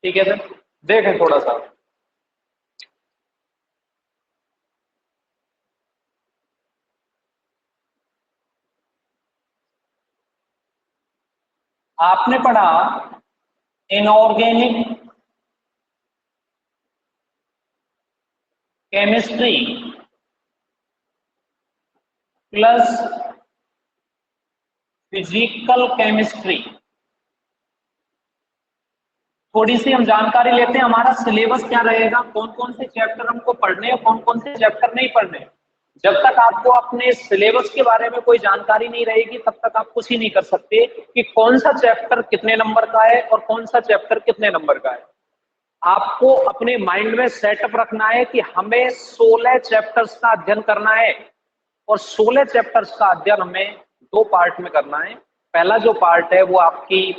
ठीक है सर, देखें थोड़ा सा। आपने पढ़ा inorganic chemistry plus physical chemistry. थोड़ी सी हम जानकारी लेते हैं, हमारा सिलेबस क्या रहेगा, कौन कौन से चैप्टर हमको पढ़ने हैं, कौन कौन से चैप्टर नहीं पढ़ने। जब तक आपको अपने सिलेबस के बारे में कोई जानकारी नहीं रहेगी तब तक आप कुछ ही नहीं कर सकते कि कौन सा चैप्टर कितने नंबर का है और कौन सा चैप्टर कितने नंबर का है। आपको अपने माइंड में सेटअप रखना है कि हमें 16 चैप्टर्स का अध्ययन करना है और 16 चैप्टर्स का अध्ययन हमें दो पार्ट में करना है। पहला जो पार्ट है वो आपकी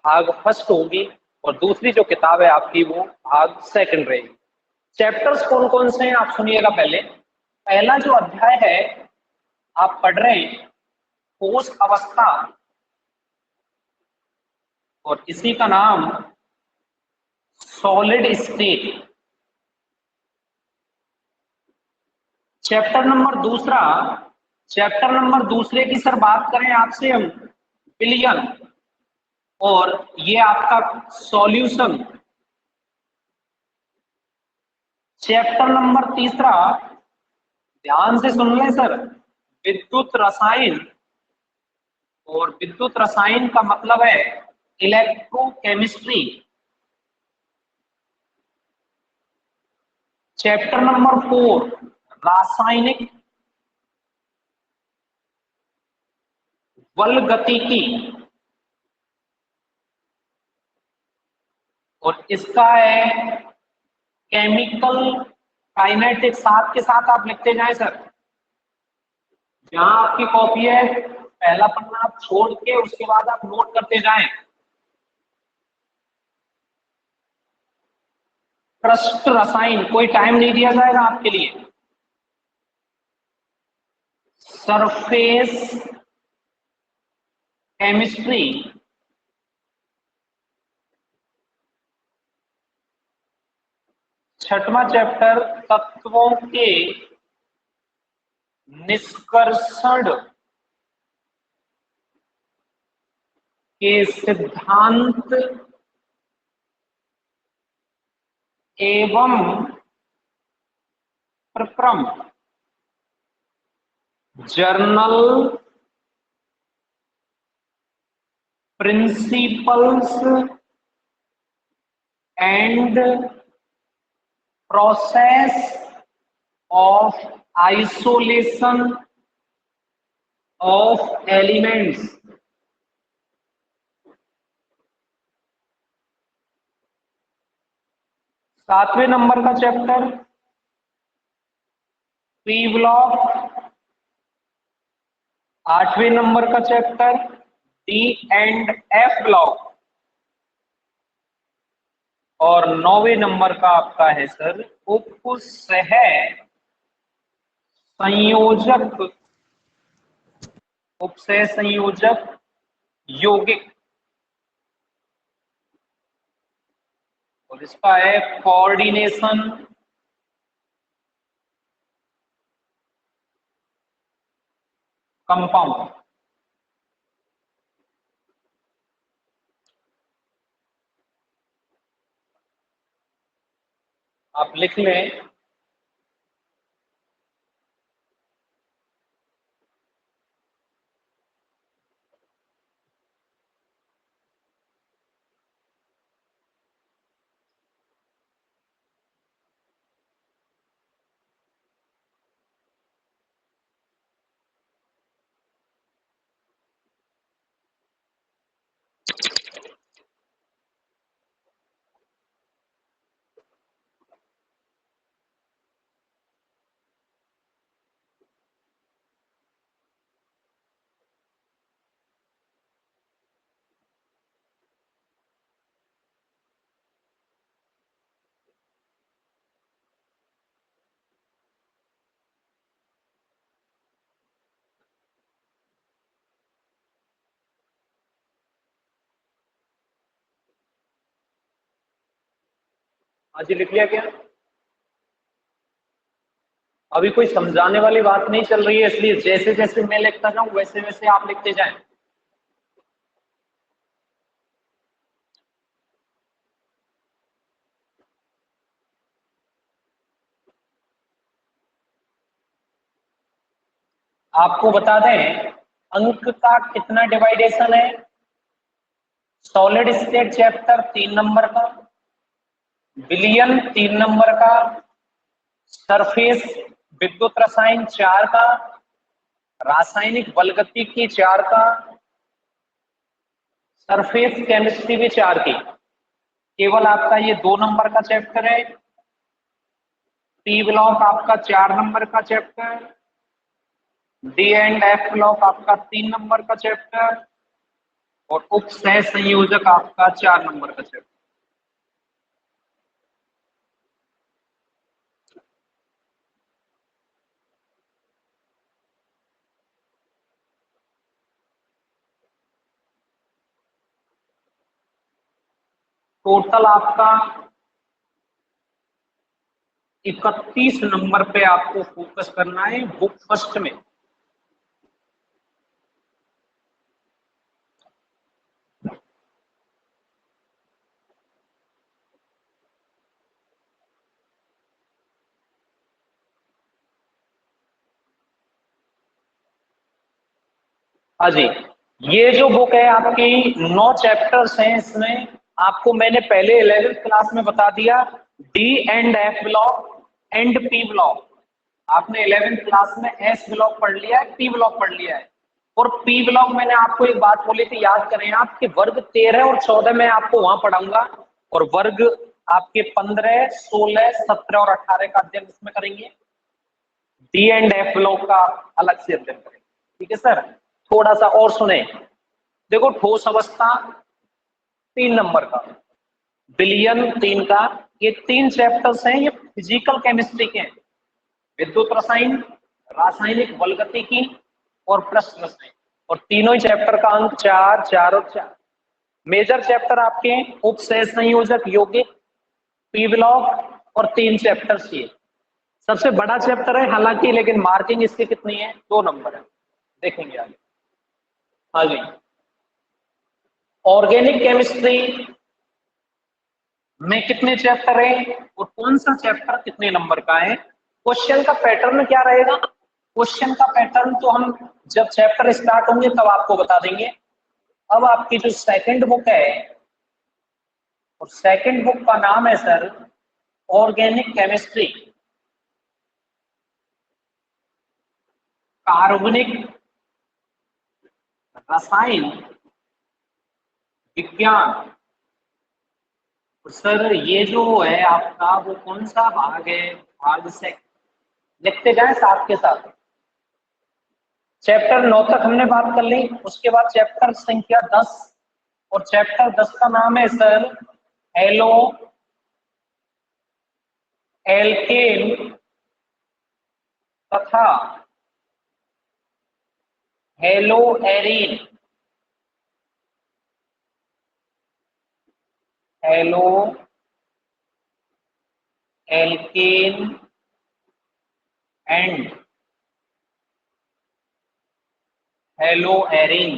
भाग फर्स्ट होगी और दूसरी जो किताब है आपकी वो भाग सेकंड रहेगी। चैप्टर्स कौन कौन से हैं आप सुनिएगा। पहले पहला जो अध्याय है आप पढ़ रहे हैं ठोस अवस्था और इसी का नाम सॉलिड स्टेट। चैप्टर नंबर दूसरा, चैप्टर नंबर दूसरे की सर बात करें आपसे हम बिलियन, और ये आपका सॉल्यूशन। चैप्टर नंबर तीसरा ध्यान से सुन लें सर, विद्युत रसायन, और विद्युत रसायन का मतलब है इलेक्ट्रोकेमिस्ट्री। चैप्टर नंबर 4 रासायनिक बल गतिकी, और इसका है केमिकल काइनेटिक्स। साथ के साथ आप लिखते जाएं सर, जहां आपकी कॉपी है पहला पन्ना आप छोड़ के उसके बाद आप नोट करते जाएं। पृष्ठ रसायन, कोई टाइम नहीं दिया जाएगा आपके लिए। सरफेस केमिस्ट्री, छठवां चैप्टर तत्वों के निष्कर्षण के सिद्धांत एवं प्रक्रम, journal principles and process of isolation of elements. सातवें नंबर का चैप्टर पी ब्लॉक, आठवें नंबर का chapter D and F block, और नौवें नंबर का आपका है सर उपसह संयोजक, उपसह संयोजक यौगिक, और इसका है कोऑर्डिनेशन कंपाउंड। आप लिख लें। आज लिख लिया क्या? अभी कोई समझाने वाली बात नहीं चल रही है, इसलिए जैसे जैसे मैं लिखता जाऊं वैसे वैसे आप लिखते जाएं। आपको बता दें अंक का कितना डिवाइडेशन है। सॉलिड स्टेट चैप्टर 3 नंबर का, विलियन 3 नंबर का, सरफेस विद्युत रसायन 4 का, रासायनिक बलगतिकी 4 का, सरफेस केमिस्ट्री भी 4 की। केवल आपका ये 2 नंबर का चैप्टर है। पी ब्लॉक आपका 4 नंबर का chapter, D and F block आपका 3 नंबर का चैप्टर, और उप सह संयोजक आपका 4 नंबर का चैप्टर। टोटल आपका 31 नंबर पे आपको फोकस करना है बुक फर्स्ट में। हाँ जी, ये जो बुक है आपकी 9 चैप्टर्स हैं इसमें। आपको मैंने पहले 11th क्लास में बता दिया D and F block and P block. आपने 11th क्लास में एस ब्लॉक पढ़ लिया है, पी ब्लॉक पढ़ लिया है। और पी ब्लॉक मैंने आपको एक बात बोली थी, याद करें आपके वर्ग 13 और 14 में आपको वहां पढ़ाऊंगा, और वर्ग आपके 15, 16, 17 और 18 का अध्ययन इसमें करेंगे। डी एंड एफ ब्लॉक का अलग से अध्ययन करेंगे। ठीक है सर, थोड़ा सा और सुने। देखो ठोस अवस्था 3 नंबर का, विलयन 3 का, ये 3 चैप्टर्स हैं, ये फिजिकल केमिस्ट्री के हैं। विद्युत रसायन, रासायनिक बलगतिकी और प्रश्न रसायन, और तीनों ही चैप्टर का अंक 4, 4 और 4। मेजर चैप्टर आपके उपसह संयोजक यौगिक, पी ब्लॉक और 3 चैप्टर्स ये सबसे बड़ा चैप्टर है हालांकि, लेकिन मार्किंग इसकी कितनी है? 2 नंबर है, देखेंगे आगे। हाँ जी, ऑर्गेनिक केमिस्ट्री में कितने चैप्टर है और कौन सा चैप्टर कितने नंबर का है? क्वेश्चन का पैटर्न क्या रहेगा? क्वेश्चन का पैटर्न तो हम जब चैप्टर स्टार्ट होंगे तब आपको बता देंगे। अब आपकी जो सेकंड बुक है, और सेकंड बुक का नाम है सर ऑर्गेनिक केमिस्ट्री, कार्बनिक रसायन विज्ञान। तो सर ये जो है आपका वो कौन सा भाग है? भाग से लिखते जाए साथ के साथ। चैप्टर 9 तक हमने बात कर ली, उसके बाद चैप्टर संख्या 10, और चैप्टर 10 का नाम है सर हेलो एल्केन तथा halo arene. Halo alkane and halo arene.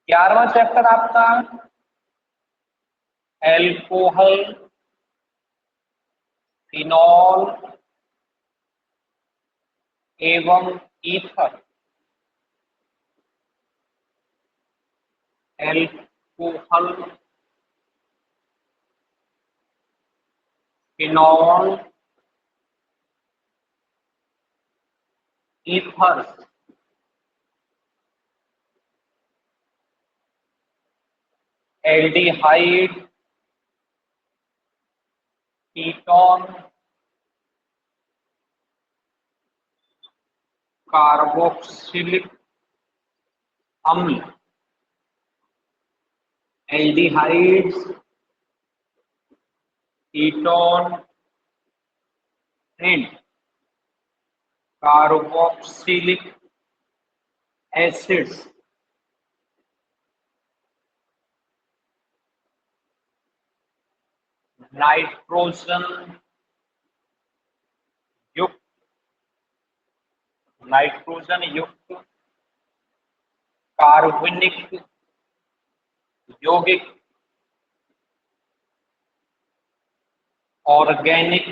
11वां चैप्टर आपका एल्कोहल, फिनॉल एवं ether. Alcohol, phenol, ether, aldehyde, ketone, carboxylic अम्ल, aldehydes, ketone and carboxylic acids. Nitrogen युक्त, नाइट्रोजन युक्त कार्बनिक यौगिक ऑर्गेनिक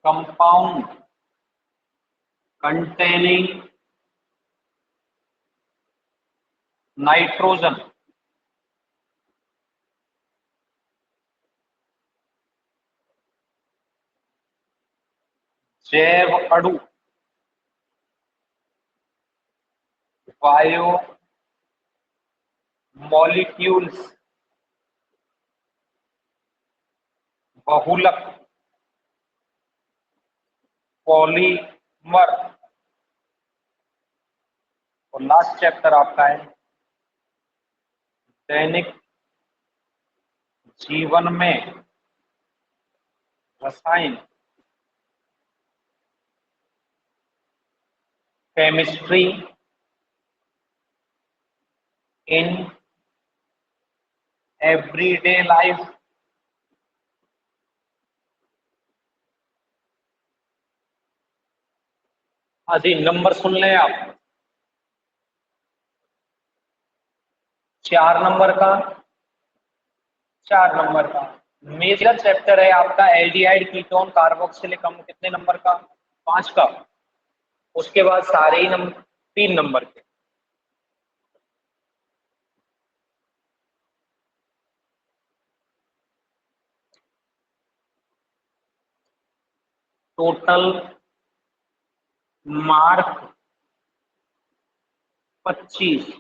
कंपाउंड containing नाइट्रोजन जैव अणु बायो मॉलिक्यूल्स बहुलक पॉलीमर। और लास्ट चैप्टर आपका है दैनिक जीवन में रसायन, केमिस्ट्री इन एवरीडे लाइफ। हाँ जी, नंबर सुन लें आप। 4 नंबर का मेजर चैप्टर है आपका एल्डिहाइड कीटोन कार्बोक्सिलिक अम्ल, कितने नंबर का? 5 का। उसके बाद सारे ही नंबर 3 नंबर के। Total mark 25।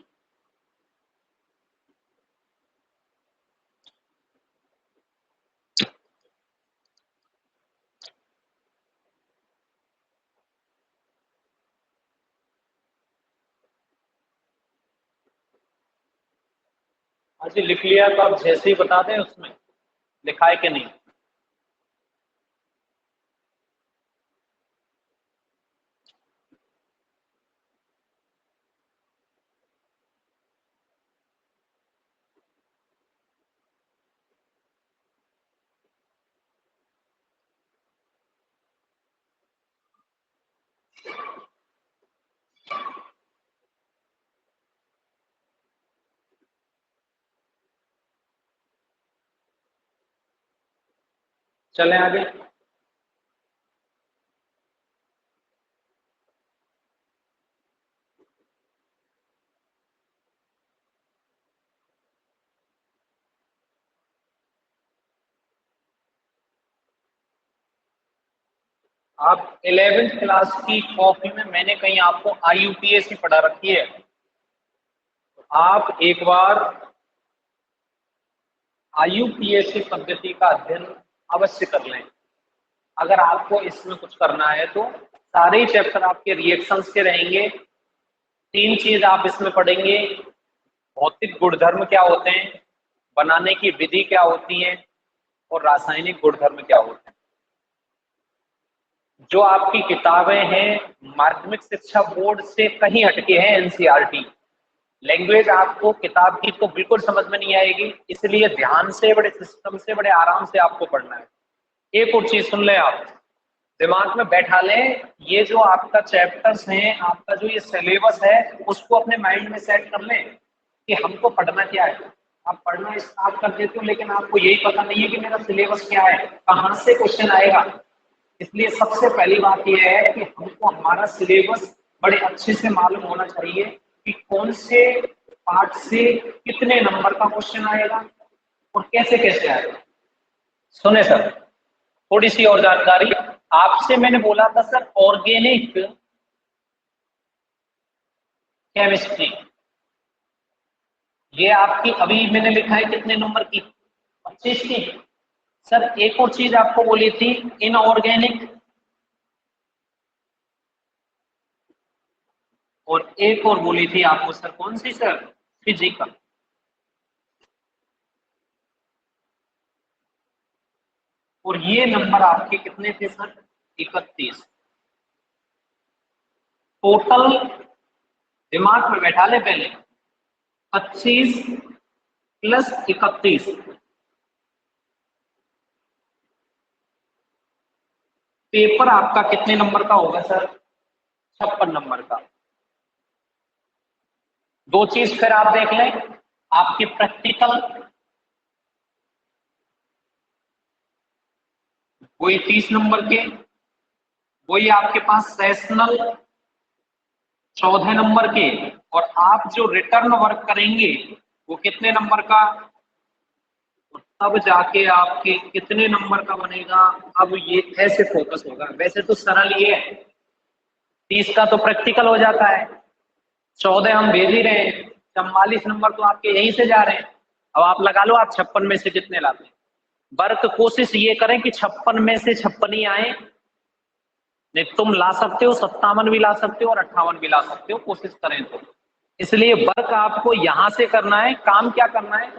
हाँ जी, लिख लिया तो आप जैसे ही बता दें उसमें लिखा है कि नहीं। चलें आगे। आप 11th क्लास की कॉपी में मैंने कहीं आपको IUPAC पढ़ा रखी है, आप एक बार IUPAC पद्धति का अध्ययन अवश्य कर लें। अगर आपको इसमें कुछ करना है तो सारे ही चैप्टर आपके रिएक्शंस के रहेंगे। 3 चीज आप इसमें पढ़ेंगे, भौतिक गुणधर्म क्या होते हैं, बनाने की विधि क्या होती है, और रासायनिक गुणधर्म क्या होते हैं। जो आपकी किताबें हैं माध्यमिक शिक्षा बोर्ड से कहीं हटके हैं, NCERT लैंग्वेज आपको किताब की तो बिल्कुल समझ में नहीं आएगी, इसलिए ध्यान से, बड़े सिस्टम से, बड़े आराम से आपको पढ़ना है। एक और चीज सुन लें आप, दिमाग में बैठा लें, ये जो आपका चैप्टर्स हैं, आपका जो ये सिलेबस है, उसको अपने माइंड में सेट कर लें कि हमको पढ़ना क्या है। आप पढ़ना स्टार्ट कर देते हो लेकिन आपको यही पता नहीं है कि मेरा सिलेबस क्या है, कहाँ से क्वेश्चन आएगा। इसलिए सबसे पहली बात यह है कि हमको हमारा सिलेबस बड़े अच्छे से मालूम होना चाहिए कि कौन से पार्ट से कितने नंबर का क्वेश्चन आएगा और कैसे कैसे आएगा। सुने सर, थोड़ी सी और जानकारी आपसे मैंने बोला था सर, ऑर्गेनिक केमिस्ट्री, ये आपकी अभी मैंने लिखा है कितने नंबर की? 25 की। सर एक और चीज आपको बोली थी, इनऑर्गेनिक, और एक और बोली थी आपको सर, कौन सी सर? फिजिकल। और ये नंबर आपके कितने थे सर? 31। टोटल दिमाग में बैठा ले पहले, 25 प्लस 31 पेपर आपका कितने नंबर का होगा सर? 56 नंबर का। दो चीज फिर आप देख लें, आपके प्रैक्टिकल वही 30 नंबर के, वही आपके पास सेशनल 14 नंबर के, और आप जो रिटर्न वर्क करेंगे वो कितने नंबर का, तब जाके आपके कितने नंबर का बनेगा। अब ये ऐसे फोकस होगा, वैसे तो सरल ये है, 30 का तो प्रैक्टिकल हो जाता है, 14 हम भेज ही रहे हैं, 44 नंबर तो आपके यहीं से जा रहे हैं। अब आप लगा लो आप 56 में से कितने लाते हैं। वर्क कोशिश ये करें कि 56 में से 56 ही आए, नहीं तुम ला सकते हो 57 भी ला सकते हो और 58 भी ला सकते हो, कोशिश करें तो। इसलिए वर्क आपको यहां से करना है। काम क्या करना है,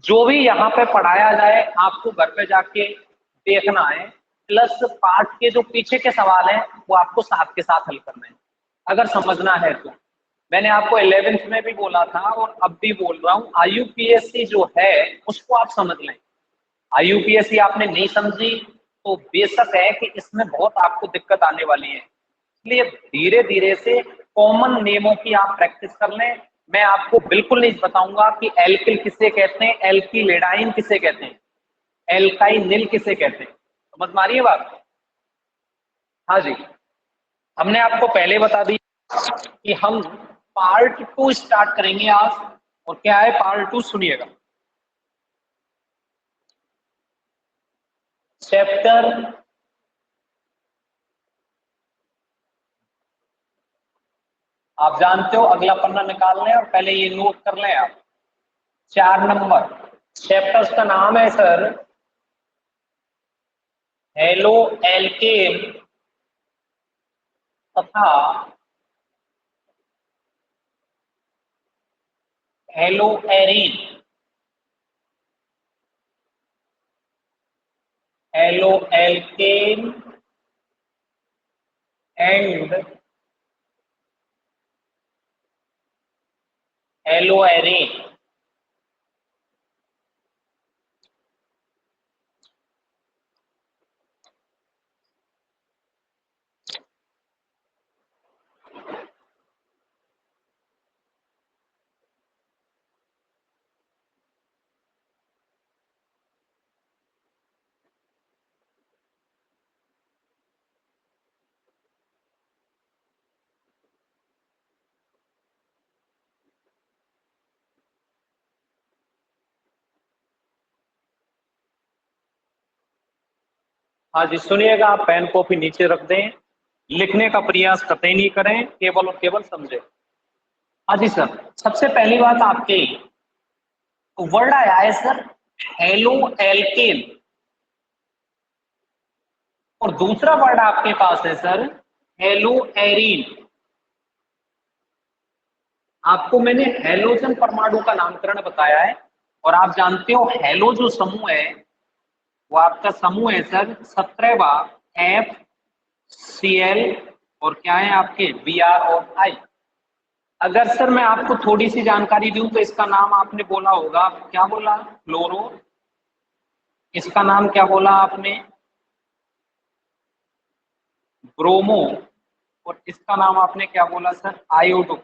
जो भी यहाँ पे पढ़ाया जाए आपको घर पे जाके देखना है, प्लस पार्ट के जो पीछे के सवाल हैं वो आपको साथ के साथ हल करना है, अगर समझना है तो। मैंने आपको 11th में भी बोला था और अब भी बोल रहा हूँ, IUPAC जो है उसको आप समझ लें। IUPAC आपने नहीं समझी तो बेशक है कि इसमें बहुत आपको दिक्कत आने वाली है, इसलिए धीरे धीरे से कॉमन नेमों की आप प्रैक्टिस कर लें। मैं आपको बिल्कुल नहीं बताऊंगा कि एल्किल किसे कहते हैं, एल्किलेडाइन किसे कहते हैं, एल्काइनिल किसे कहते हैं, समझ में आ रही है बात? हाँ जी, हमने आपको पहले बता दिया कि हम पार्ट 2 स्टार्ट करेंगे आज, और क्या है पार्ट 2 सुनिएगा। चैप्टर आप जानते हो, अगला पन्ना निकाल लें और पहले ये नोट कर लें आप। 4 नंबर चैप्टर का नाम है सर हेलो एल्केन तथा halo arene. Halo alkane and halo arene. हाँ जी सुनिएगा, आप पेन कॉपी नीचे रख दें, लिखने का प्रयास कतई नहीं करें, केवल और केवल समझे। हाँ जी सर, सबसे पहली बात आपके वर्ड आया है सर हेलो एल्केन, और दूसरा वर्ड आपके पास है सर हेलो एरीन। आपको मैंने हेलोजन परमाणु का नामकरण बताया है, और आप जानते हो हेलो जो समूह है वो आपका समूह है सर 17वां FCl, और क्या है आपके Br और I। अगर सर मैं आपको थोड़ी सी जानकारी दूं तो इसका नाम आपने बोला होगा, क्या बोला, फ्लोरो। इसका नाम क्या बोला आपने, ब्रोमो। और इसका नाम आपने क्या बोला सर, आयोडो।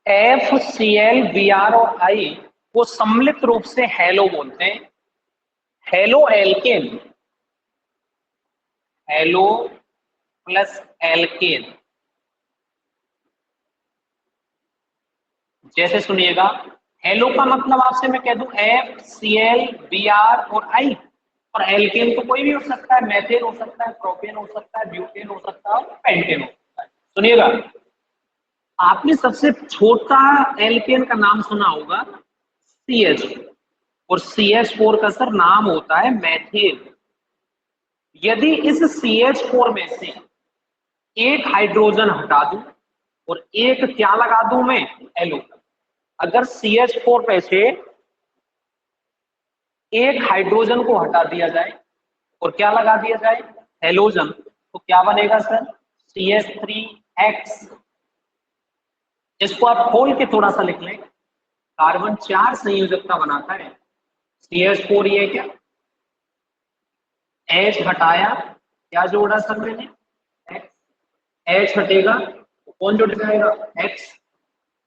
FCl Br और I को सम्मिलित रूप से हेलो बोलते हैं। Halo alkane, halo plus alkane, जैसे सुनिएगा, हेलो का मतलब आपसे मैं कह दूं FCl Br और I, और एल्केन तो कोई भी हो सकता है, मेथेन हो सकता है, प्रोपेन हो सकता है, ब्यूटेन हो सकता है, और पेंटेन हो सकता है। सुनिएगा, आपने सबसे छोटा एल्केन का नाम सुना होगा CH, और CH4 का सर नाम होता है मेथेन। यदि इस CH4 में से एक हाइड्रोजन हटा दूं और एक क्या लगा दूं मैं, एलो, अगर CH4 में से एक हाइड्रोजन को हटा दिया जाए और क्या लगा दिया जाए, हेलोजन, तो क्या बनेगा सर, CH3X। इसको आप खोल के थोड़ा सा लिख लें, कार्बन 4 संयोजकता बनाता है, CH4 ये क्या, एच हटाया, क्या जोड़ा सर मैंने, एक्स। एच हटेगा तो कौन जुड़ जाएगा, एक्स।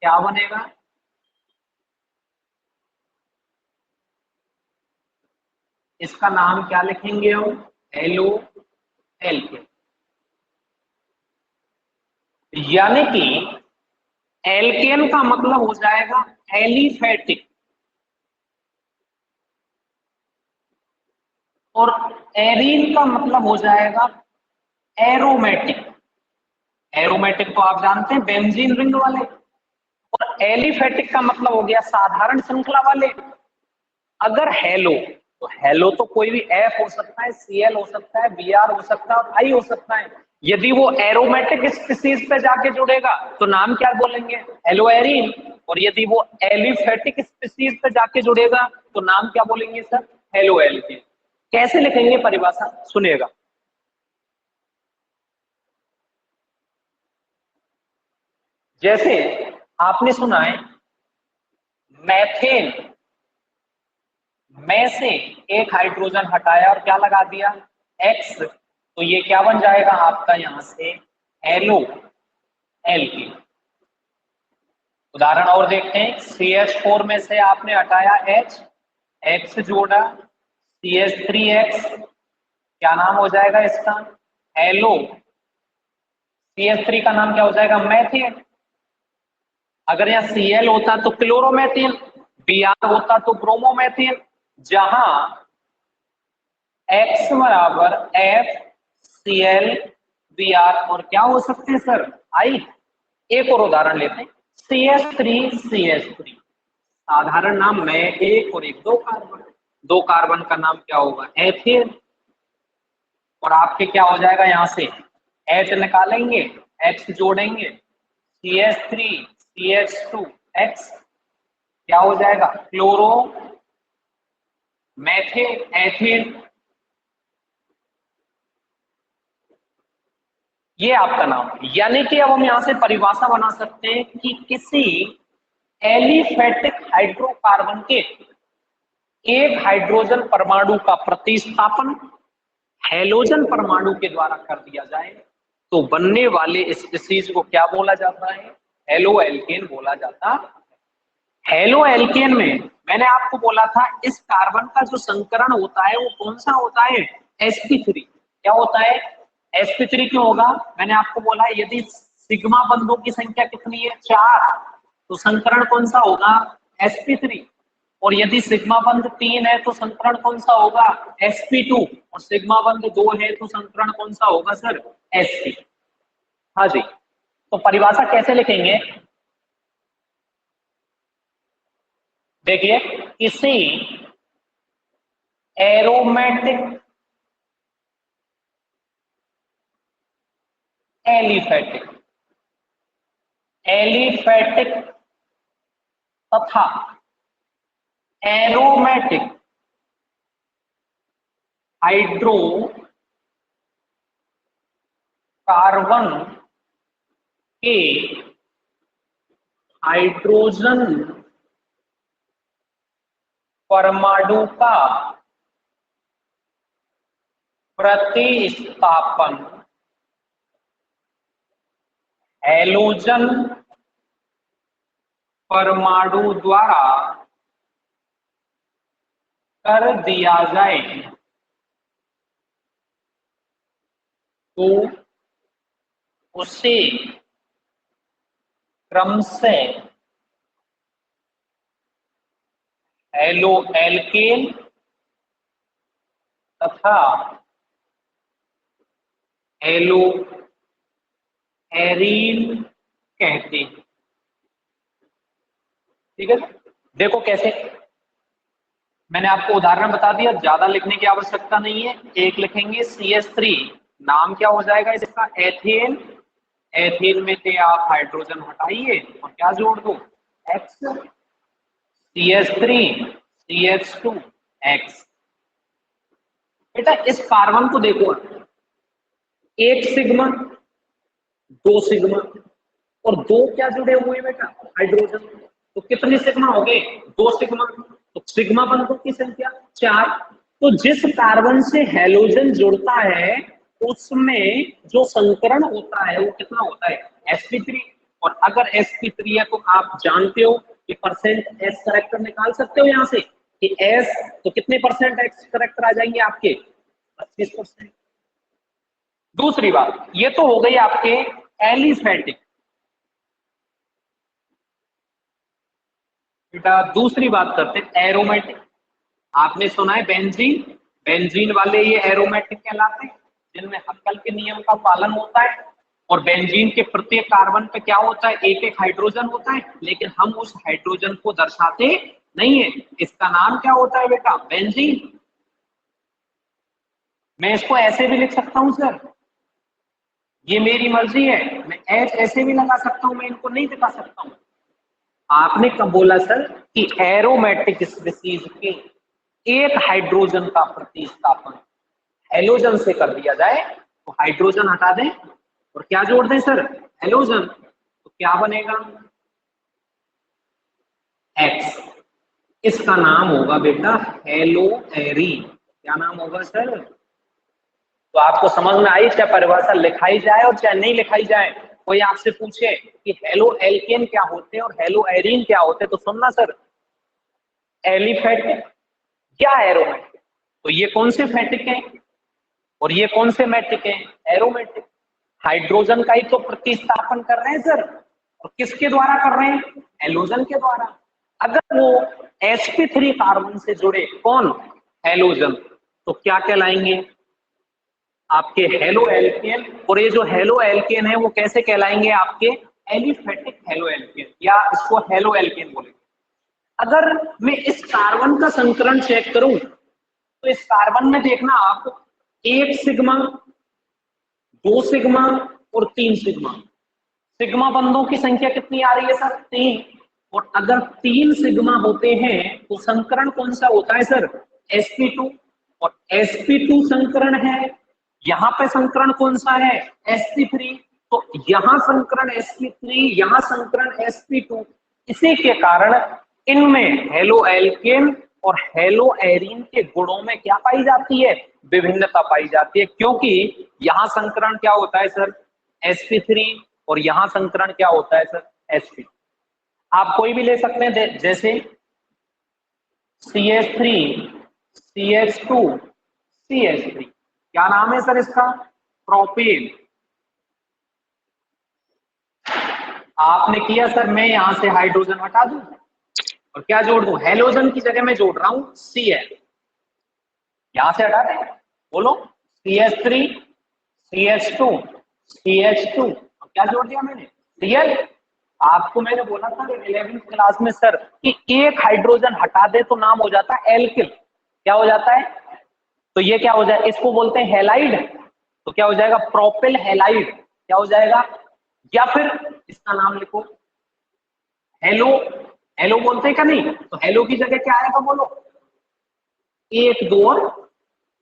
क्या बनेगा, इसका नाम क्या लिखेंगे हम, एलो एल्केन। यानी कि एल्केन का मतलब हो जाएगा एलिफेटिक, और एरीन का मतलब हो जाएगा एरोमेटिक। एरोमेटिक तो आप जानते हैं बेंजीन रिंग वाले, और एलिफेटिक का मतलब हो गया साधारण श्रृंखला वाले। अगर हेलो, तो हेलो तो कोई भी एफ हो सकता है, सीएल हो सकता है, बीआर हो सकता है, आई हो सकता है। यदि वो एरोमेटिक स्पीसीज पे जाके जुड़ेगा तो नाम क्या बोलेंगे, हेलोएरीन। और यदि वो एलिफेटिक स्पीसीज पे जाके जुड़ेगा तो नाम क्या बोलेंगे सर, हेलोएल्केन। कैसे लिखेंगे परिभाषा, सुनिएगा। जैसे आपने सुना है मैथेन, में से एक हाइड्रोजन हटाया और क्या लगा दिया, एक्स, तो ये क्या बन जाएगा आपका यहां से एलो एल्केन। उदाहरण और देखते हैं, CH4 में से आपने हटाया H, X जोड़ा CH3X, क्या नाम हो जाएगा इसका, एलो। CH3 का नाम क्या हो जाएगा, मैथेन। अगर यहाँ Cl होता तो क्लोरोमेथेन, Br होता तो ब्रोमोमेथेन। जहां X बराबर FCl Br और क्या हो सकते हैं सर, आई। एक और उदाहरण लेते हैं, CH3CH3, साधारण नाम में एक और एक, दो कार्बन, दो कार्बन का नाम क्या होगा, एथेन। और आपके क्या हो जाएगा, यहां से H निकालेंगे, X जोड़ेंगे, CH3CH2X, क्या हो जाएगा क्लोरो मैथेन एथेन। ये आपका नाम। यानी कि अब हम यहां से परिभाषा बना सकते हैं कि किसी एलिफेटिक हाइड्रोकार्बन के एक हाइड्रोजन परमाणु का प्रतिस्थापन हैलोजन परमाणु के द्वारा कर दिया जाए तो बनने वाले स्पीसीज को क्या बोला जाता है, हेलो एल्केन बोला जाता। हेलो एल्केन में मैंने आपको बोला था इस कार्बन का जो संकरण होता है वो कौन सा होता है, sp3। क्या होता है, sp3 क्यों होगा, मैंने आपको बोला यदि सिग्मा बंधों की संख्या कितनी है, 4, तो संकरण कौन सा होगा, sp3। और यदि सिग्मा बंध 3 है तो संकरण कौन सा होगा, sp2। और सिग्मा बंध 2 है तो संकरण कौन सा होगा सर, sp। हाँ जी, तो परिभाषा कैसे लिखेंगे, देखिए किसी एरोमेटिक एलिफेटिक एलिफेटिक तथा एरोमेटिक हाइड्रोकार्बन के हाइड्रोजन परमाणु का प्रतिस्थापन हैलोजन परमाणु द्वारा कर दिया जाए तो उसे क्रम से हेलो एल्केन तथा हेलो एरीन कहते हैं। ठीक है, देखो कैसे, मैंने आपको उदाहरण बता दिया, ज्यादा लिखने की आवश्यकता नहीं है। एक लिखेंगे CH3, नाम क्या हो जाएगा इसका, एथेन। एथेन में से आप हाइड्रोजन हटाइए और क्या जोड़ दो, X, CH3CH2X। बेटा इस कार्बन को देखो, एक सिग्मा, दो सिग्मा, और दो क्या जुड़े हुए हैं बेटा, हाइड्रोजन। तो कितने सिग्मा हो गए, दो सिग्मा। तो सिग्मा बंधों की संख्या 4। तो जिस कार्बन से हैलोजन जुड़ता है उसमें जो संकरण होता है वो कितना होता है, sp3। और अगर sp3 है तो आप जानते हो कि परसेंट एस करेक्टर निकाल सकते हो यहाँ से कि एस, तो कितने परसेंट एक्स करेक्टर आ जाएंगे आपके, 25%। दूसरी बात ये तो हो गई आपके एलिफेटिक। बेटा दूसरी बात करते हैं एरोमेटिक। आपने सुना है बेंजीन, बेंजीन वाले ये एरोमेटिक कहलाते हैं जिनमें हक्कल के नियम का पालन होता है। और बेंजीन के प्रत्येक कार्बन पे क्या होता है, एक एक हाइड्रोजन होता है, लेकिन हम उस हाइड्रोजन को दर्शाते नहीं है। इसका नाम क्या होता है बेटा, बेंजीन। मैं इसको ऐसे भी लिख सकता हूं सर, ये मेरी मर्जी है, मैं एच ऐसे भी लगा सकता हूं, मैं इनको नहीं दिखा सकता हूं। आपने कब बोला सर कि एरोमेटिक स्पीसीज के एक हाइड्रोजन का प्रतिस्थापन हेलोजन से कर दिया जाए, तो हाइड्रोजन हटा दें और क्या जोड़ दें सर, हेलोजन, तो क्या बनेगा, एक्स। इसका नाम होगा बेटा हेलो एरीन। क्या नाम होगा सर, तो आपको समझ में आई, चाहे परिभाषा लिखाई जाए और चाहे नहीं लिखाई जाए। कोई आपसे पूछे कि हेलो एल्केन क्या होते हैं और हेलो एरीन क्या होते हैं, तो सुनना सर, एलिफेटिक या एरोमेटिक। तो ये कौन से फैटिक हैं और ये कौन से मैट्रिक हैं, एरोमेटिक। हाइड्रोजन का ही तो प्रतिस्थापन कर रहे हैं सर, और किसके द्वारा कर रहे हैं, हेलोजन के द्वारा। अगर वो sp3 कार्बन से जुड़े, कौन, हेलोजन, तो क्या कहलाएंगे आपके हेलो एल्केन। और ये जो हेलो एल्केन है वो कैसे कहलाएंगे आपके, एलिफेटिक हेलो एल्केन, या इसको हेलो एल्केन बोलेंगे। अगर मैं इस कार्बन का संकरण चेक करूं तो इस कार्बन में देखना आप, एक सिग्मा, दो सिग्मा और तीन सिग्मा। सिग्मा बंधों की संख्या कितनी आ रही है सर, तीन। और अगर तीन सिग्मा होते हैं तो संकरण कौन सा होता है सर, sp2। और sp2 संकरण है, यहाँ पे संकरण कौन सा है, sp3। तो यहाँ संकरण sp3, यहाँ संकरण sp2। इसी के कारण इनमें हेलो एल्केन और हेलो एरीन के गुणों में क्या पाई जाती है, विभिन्नता पाई जाती है। क्योंकि यहाँ संकरण क्या होता है सर, sp3, और यहां संकरण क्या होता है सर, sp। आप कोई भी ले सकते हैं, जैसे CH3 CH2 CH3, क्या नाम है सर इसका, प्रोपेन। आपने किया सर, मैं यहां से हाइड्रोजन हटा दूं और क्या जोड़ दूं, हेलोजन की जगह मैं जोड़ रहा हूं Cl। यहां से हटा दें, बोलो, CH3 CH2 CH2, और क्या जोड़ दिया मैंने, Cl। आपको मैंने बोला था 11वीं क्लास में सर कि एक हाइड्रोजन हटा दे तो नाम हो जाता है एल्किल। क्या हो जाता है, तो ये क्या हो जाए, इसको बोलते हैं हेलाइड। तो क्या हो जाएगा, प्रोपिल हेलाइड। क्या हो जाएगा, या फिर इसका नाम लिखो हेलो। हेलो बोलते हैं क्या, नहीं तो हेलो की जगह क्या आएगा बोलो, एक दो और,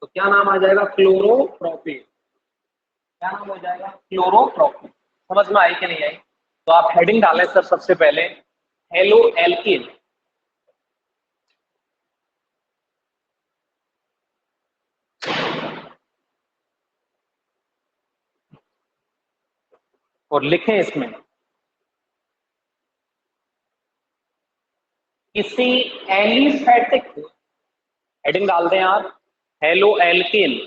तो क्या नाम आ जाएगा, क्लोरोप्रोपिल। क्या नाम हो जाएगा, क्लोरोप्रोपिल। समझ में आई कि नहीं आई, तो आप हेडिंग डालें सर सबसे पहले हेलो एल्किन। और लिखें इसमें किसी एलिफेटिक, हेडिंग डाल दें आप हेलो एल्किन।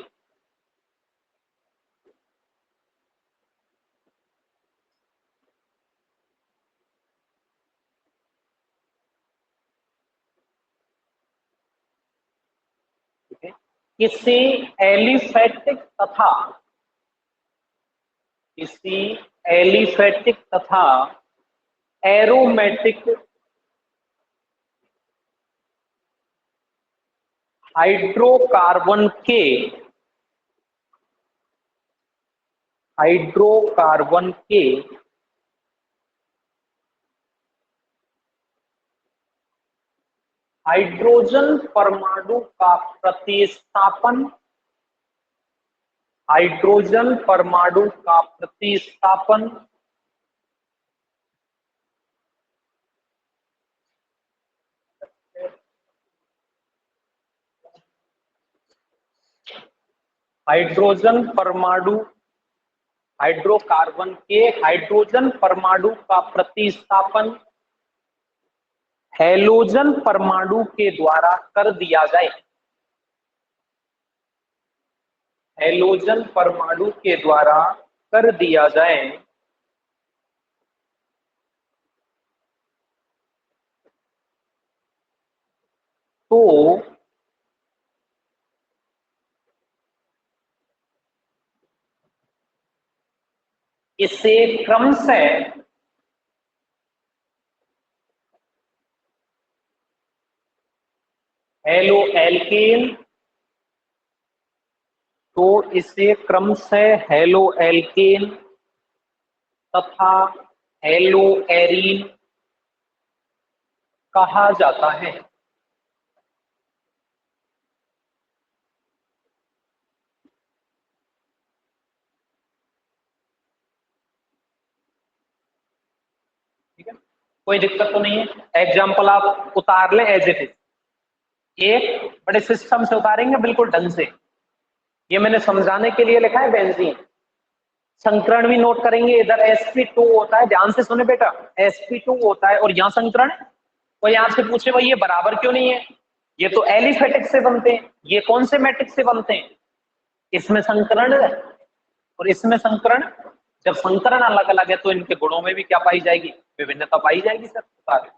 किसी एलिफेटिक तथा, किसी एलिफेटिक तथा एरोमेटिक हाइड्रोकार्बन के, हाइड्रोकार्बन के हाइड्रोजन परमाणु का प्रतिस्थापन, हाइड्रोजन परमाणु का प्रतिस्थापन हाइड्रोजन परमाणु, हाइड्रोकार्बन के हाइड्रोजन परमाणु का प्रतिस्थापन हैलोजन परमाणु के द्वारा कर दिया जाए। हैलोजन परमाणु के द्वारा कर दिया जाए तो इसे क्रमशः हेलो एल्केन, तो इसे क्रमशः हेलो एल्केन तथा हेलो एरीन कहा जाता है। ठीक है, कोई दिक्कत तो नहीं है। एग्जाम्पल आप उतार लें एज इट इज, एक बड़े सिस्टम से उतारेंगे बिल्कुल ढंग से। ये मैंने समझाने के लिए लिखा है बेंजीन। संकरण भी नोट करेंगे, इधर sp2 होता है, ध्यान से सुने बेटा, sp2 होता है और यहाँ संकरण। कोई आपसे पूछे भाई ये बराबर क्यों नहीं है, ये तो एलिफेटिक से बनते हैं, ये कौन से मैट्रिक्स से बनते हैं, इसमें संकरण और इसमें संकरण। जब संकरण अलग अलग है तो इनके गुणों में भी क्या पाई जाएगी, विभिन्नता पाई जाएगी सर, बता दें।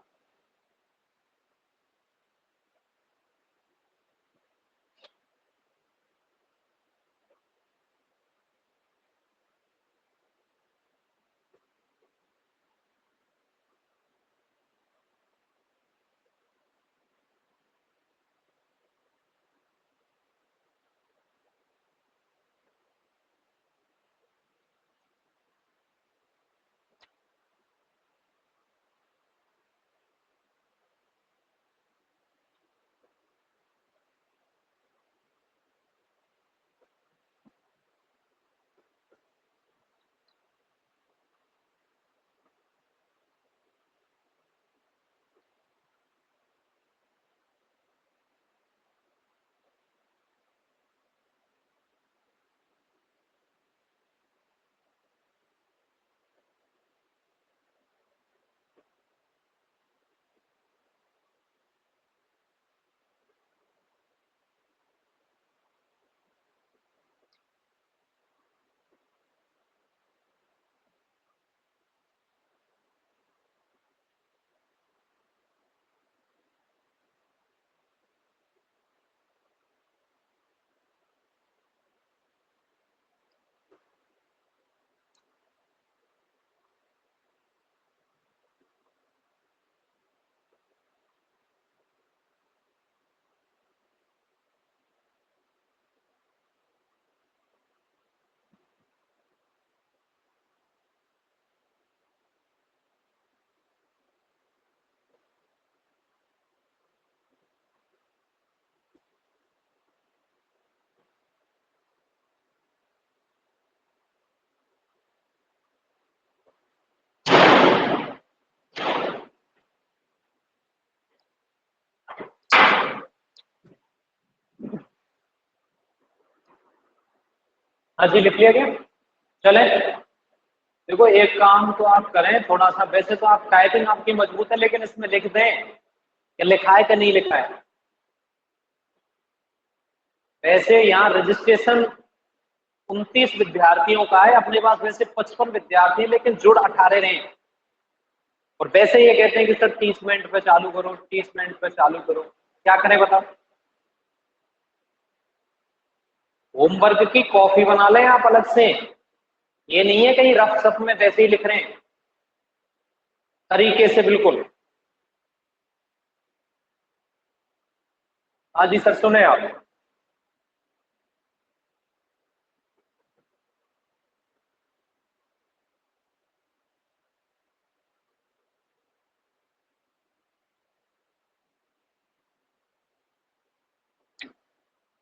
हाँ जी, लिख लिया गया। चले, देखो एक काम तो आप करें थोड़ा सा, वैसे तो आप टाइपिंग आपकी मजबूत है, लेकिन इसमें लिख दें कि लिखा है कि नहीं लिखा है। वैसे यहाँ रजिस्ट्रेशन 29 विद्यार्थियों का है, अपने पास वैसे 55 विद्यार्थी, लेकिन जुड़ 18 रहे। और वैसे ये कहते हैं कि सर 30 मिनट पे चालू करो, 30 मिनट पे चालू करो, क्या करें बताओ। होमवर्क की कॉपी बना लें आप अलग से, ये नहीं है कहीं रफ सफ में वैसे ही लिख रहे हैं, तरीके से बिल्कुल। हाँ जी सर, सुने आप।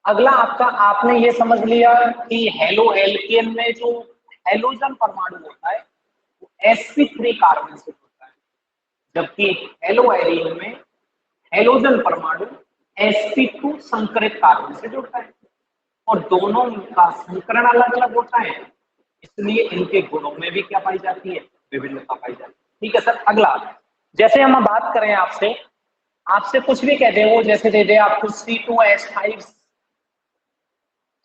अगला आपका, आपने ये समझ लिया कि हेलो एल्केन में जो हेलोजन परमाणु होता है वो sp3 कार्बन से होता है, जबकि हेलो एरीन में हेलोजन परमाणु sp2 संकरित कार्बन से जुड़ता है। और दोनों का संकरण अलग अलग होता है, इसलिए इनके गुणों में भी क्या पाई जाती है, विभिन्नता पाई जाती है। ठीक है सर। अगला, जैसे हम बात करें आपसे, आपसे कुछ भी कह दे, वो जैसे दे दे आपको C2H5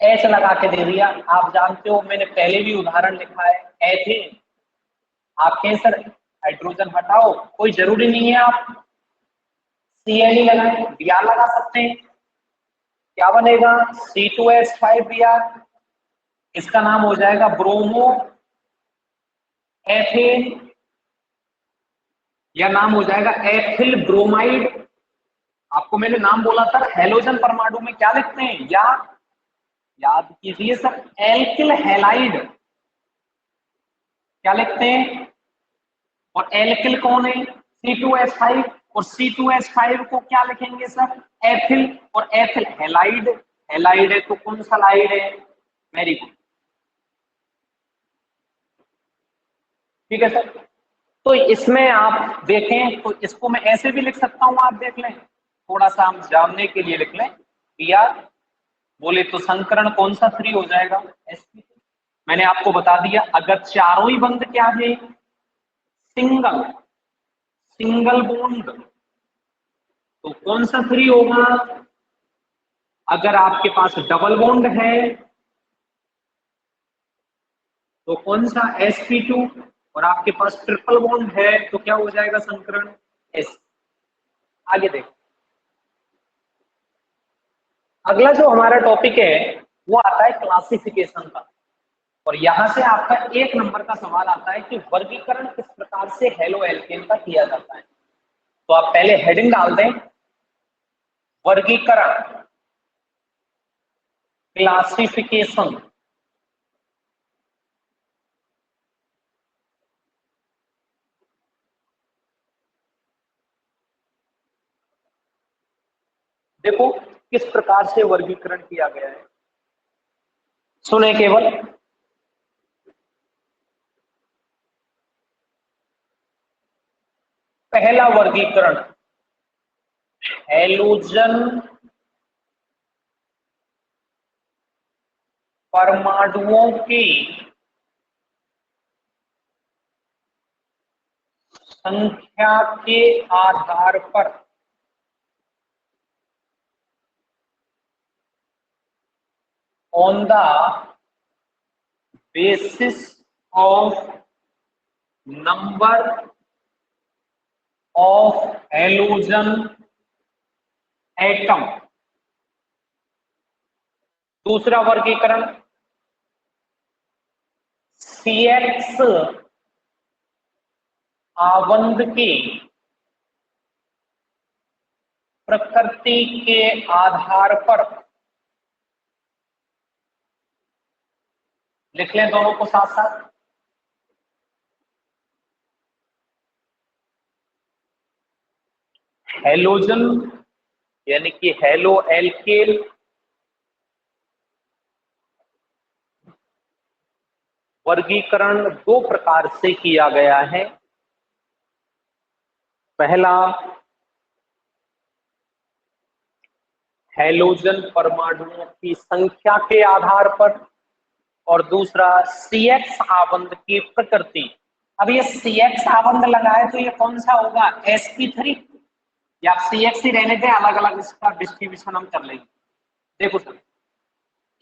H लगा के दे दिया, आप जानते हो मैंने पहले भी उदाहरण लिखा है, एथेन। आप कहें सर हाइड्रोजन हटाओ, कोई जरूरी नहीं है आप Cl लगाएं, Br लगा सकते हैं। क्या बनेगा, C2H5Br, इसका नाम हो जाएगा ब्रोमो एथेन, या नाम हो जाएगा एथिल ब्रोमाइड। आपको मैंने नाम बोला था, हेलोजन परमाणु में क्या लिखते हैं, या याद कीजिए सर, एल्किल हैलाइड क्या लिखते हैं, और एल्किल कौन है, C2H5, और C2H5 को क्या लिखेंगे सर, एथिल, और एथिल हैलाइड, हैलाइड है तो कौन सा लाइड है, वेरी गुड। ठीक है सर। तो इसमें आप देखें तो इसको मैं ऐसे भी लिख सकता हूं, आप देख लें, थोड़ा सा हम जानने के लिए लिख लें, Br बोले तो संकरण कौन सा 3 हो जाएगा, sp3। मैंने आपको बता दिया, अगर चारों ही बंद क्या है, सिंगल सिंगल बॉन्ड, तो कौन सा 3 होगा। अगर आपके पास डबल बॉन्ड है तो कौन सा, sp2, और आपके पास ट्रिपल बॉन्ड है तो क्या हो जाएगा संकरण, s। आगे देखो, अगला जो हमारा टॉपिक है वो आता है क्लासिफिकेशन का, और यहां से आपका 1 नंबर का सवाल आता है कि वर्गीकरण किस प्रकार से हेलो एल्केन का किया जाता है। तो आप पहले हेडिंग डाल दें, वर्गीकरण क्लासिफिकेशन। देखो किस प्रकार से वर्गीकरण किया गया है, सुने केवल, पहला वर्गीकरण हैलोजन परमाणुओं की संख्या के आधार पर on the basis of number of halogen atom. दूसरा वर्गीकरण CX आबंध की प्रकृति के आधार पर, लिख लें दोनों को साथ साथ, हैलोजन यानी कि हेलो एल्केन वर्गीकरण 2 प्रकार से किया गया है। पहला हैलोजन परमाणुओं की संख्या के आधार पर, और दूसरा CX आबंध की प्रकृति। अब ये CX आबंध लगा है तो ये कौन सा होगा, sp3, या आप CX ही रहने दें, अलग अलग इसका डिस्ट्रीब्यूशन हम कर लेंगे। देखो सर,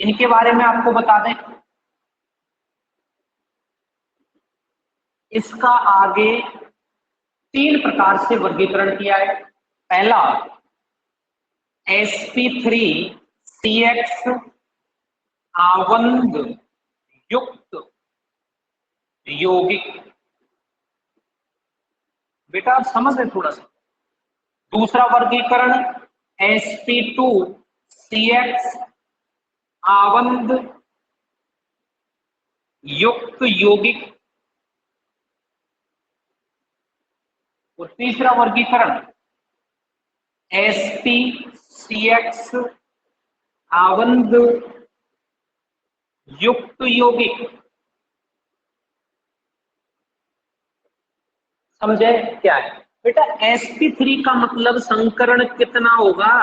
इनके बारे में आपको बता दें, इसका आगे 3 प्रकार से वर्गीकरण किया है। पहला sp3CX आबंध युक्त यौगिक, बेटा आप समझ रहे थोड़ा सा। दूसरा वर्गीकरण sp2CX आबंध युक्त यौगिक, और तीसरा वर्गीकरण sp CX आबंध युक्त यौगिक। समझे क्या है बेटा, sp3 का मतलब संकरण कितना होगा,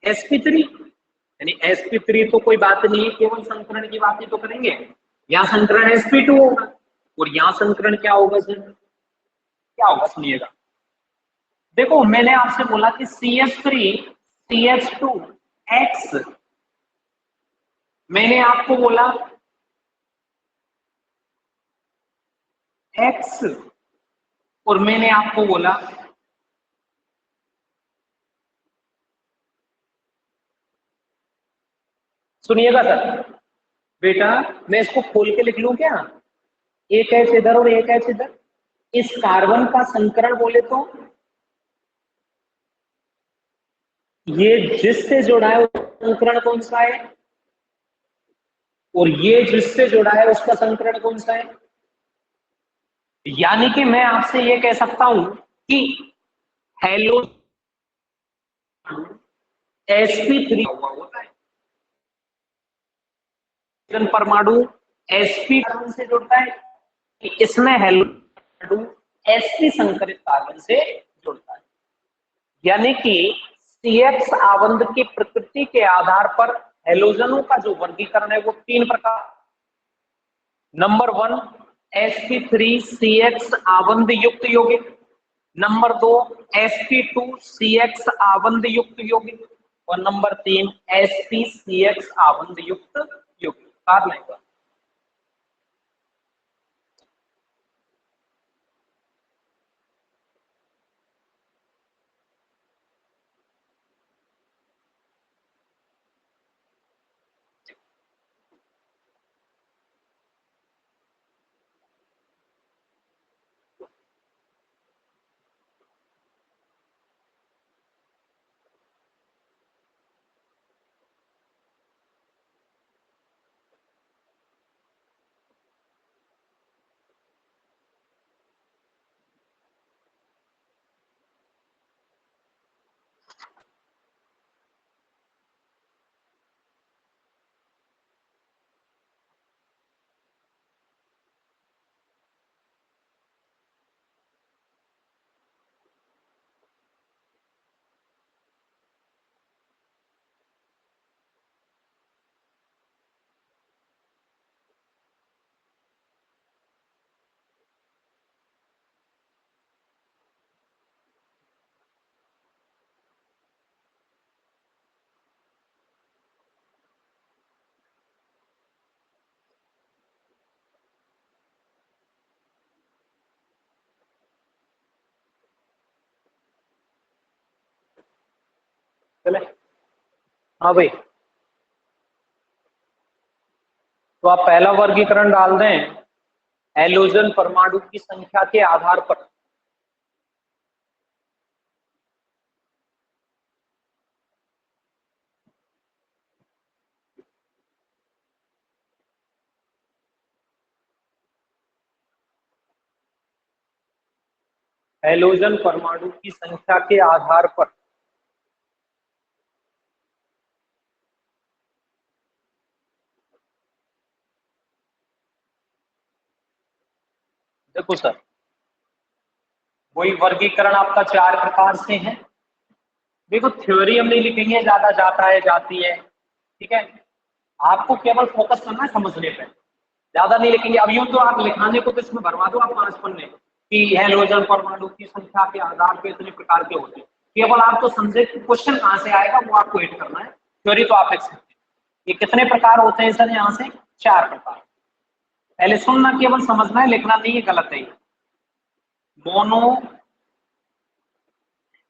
sp3 यानी sp3 तो कोई बात नहीं है, केवल संकरण की बात ही तो करेंगे। यहाँ संकरण sp2 होगा और यहाँ संकरण क्या होगा सर, क्या होगा सुनिएगा। देखो मैंने आपसे बोला कि CH3 CH2 X, मैंने आपको बोला X और मैंने आपको बोला सुनिएगा सर, बेटा मैं इसको खोल के लिख लूं क्या, एक H इधर और एक H इधर। इस कार्बन का संकरण बोले तो ये जिससे जुड़ा है उसका संकरण कौन सा है, और ये जिससे जुड़ा है उसका संकरण कौन सा है। यानी कि मैं आपसे ये कह सकता हूं कि हेलो sp3 हुआ होता है, परमाणु sp से जुड़ता है, इसमें हेलो sp संकरित कार्बन से जुड़ता है। यानी कि CX आवंध की प्रकृति के आधार पर हेलोजनों का जो वर्गीकरण है वो 3 प्रकार। नंबर 1 sp3CX आवंध युक्त यौगिक, नंबर 2 sp2CX आवंध युक्त यौगिक, और नंबर 3 sp-CX आवंध युक्त यौगिक। कार लेगा चले। हाँ भाई, तो आप पहला वर्गीकरण डाल दें हेलोजन परमाणु की संख्या के आधार पर। हेलोजन परमाणु की संख्या के आधार पर देखो सर, वही वर्गीकरण आपका 4 प्रकार से है। देखो थ्योरी हम नहीं लिखेंगे, ज्यादा जाता है जाती है, ठीक है, आपको केवल फोकस करना है समझने पे, ज्यादा नहीं लिखेंगे। अब यूं तो आप लिखाने को तो इसमें भरवा दो आप 5 पन्ने कि हेलोजन परमाणु की संख्या के आधार पर इतने प्रकार के होते हैं, केवल आप तो समझे कि क्वेश्चन कहां से आएगा वो आपको हिट करना है। थ्योरी तो आप लिख सकते हैं। ये कितने प्रकार होते हैं सर, यहाँ से 4 प्रकार। पहले सुनना, केवल समझना है, लिखना नहीं है, गलत है। मोनो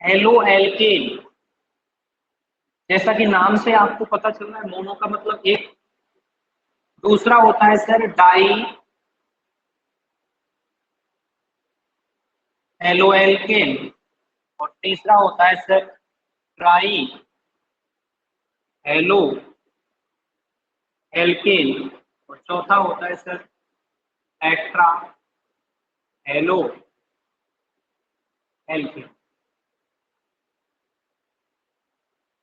एलो एल्केन, जैसा कि नाम से आपको पता चल रहा है, मोनो का मतलब एक। दूसरा होता है सर डाई एलो एल्केन, और तीसरा होता है सर ट्राई एलो एल्केन, और चौथा होता है sir tetra halo alkane.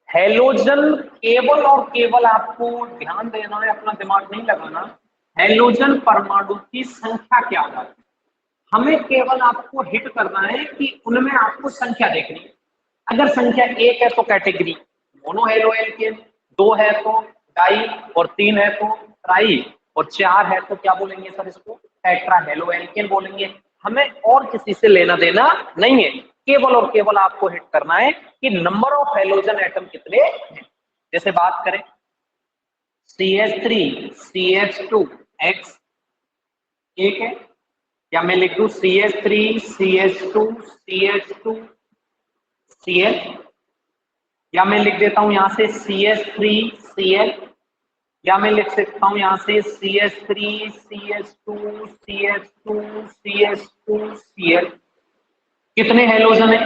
Halogen केवल और केवल आपको ध्यान देना है, अपना दिमाग नहीं लगाना। हेलोजन परमाणु की संख्या क्या है, हमें केवल आपको हिट करना है कि उनमें आपको संख्या देखनी है। अगर संख्या 1 है तो कैटेगरी मोनो हेलो एल्केन, 2 है तो डाई, और 3 है तो ट्राई, और 4 है तो क्या बोलेंगे सर इसको? टेट्रा हेलो एल्केन बोलेंगे। हमें और किसी से लेना देना नहीं है, केवल और केवल आपको हिट करना है कि नंबर ऑफ हेलोजन एटम कितने हैं। जैसे बात करें CH3 CH2 X एक है, या मैं लिख दूं CH3 CH2 CH2 Cl, या मैं लिख देता हूं यहां से CH3 Cl, या मैं लिख सकता हूं यहां से CH3 CH2 CH2 CH2 Cl। कितने हेलोजन है?